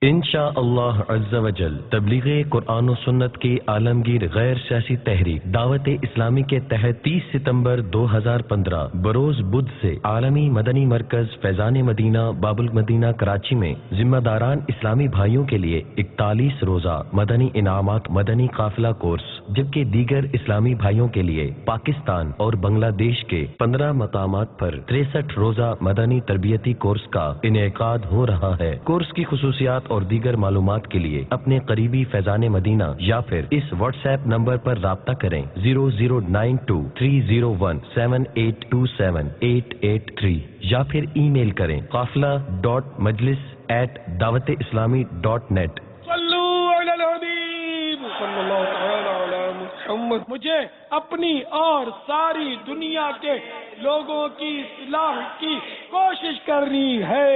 انشاءاللہ عز و جل تبلیغ قرآن و سنت کی عالمگیر غیر سیاسی تحریک دعوت اسلامی کے تحت 30 ستمبر 2015 بروز بدھ سے عالمی مدنی مرکز فیضان مدینہ باب المدینہ کراچی میں ذمہ داران اسلامی بھائیوں کے لیے 41 روزہ مدنی انعامات مدنی قافلہ کورس، جبکہ دیگر اسلامی بھائیوں کے لیے پاکستان اور بنگلہ دیش کے 15 مقامات پر 63 روزہ مدنی تربیتی کورس کا انعقاد ہو رہا ہے۔ کورس کی خصوصیات اور دیگر معلومات کے لیے اپنے قریبی فیضان مدینہ یا پھر اس واٹس ایپ نمبر پر رابطہ کریں 00923078278883 یا پھر ای میل کریں qafla.majlis@dawat-islami.net۔ صلو علی الحبیب صلی اللہ تعالی علی محمد۔ مجھے اپنی اور ساری دنیا کے لوگوں کی اصلاح کی کوشش کرنی ہے۔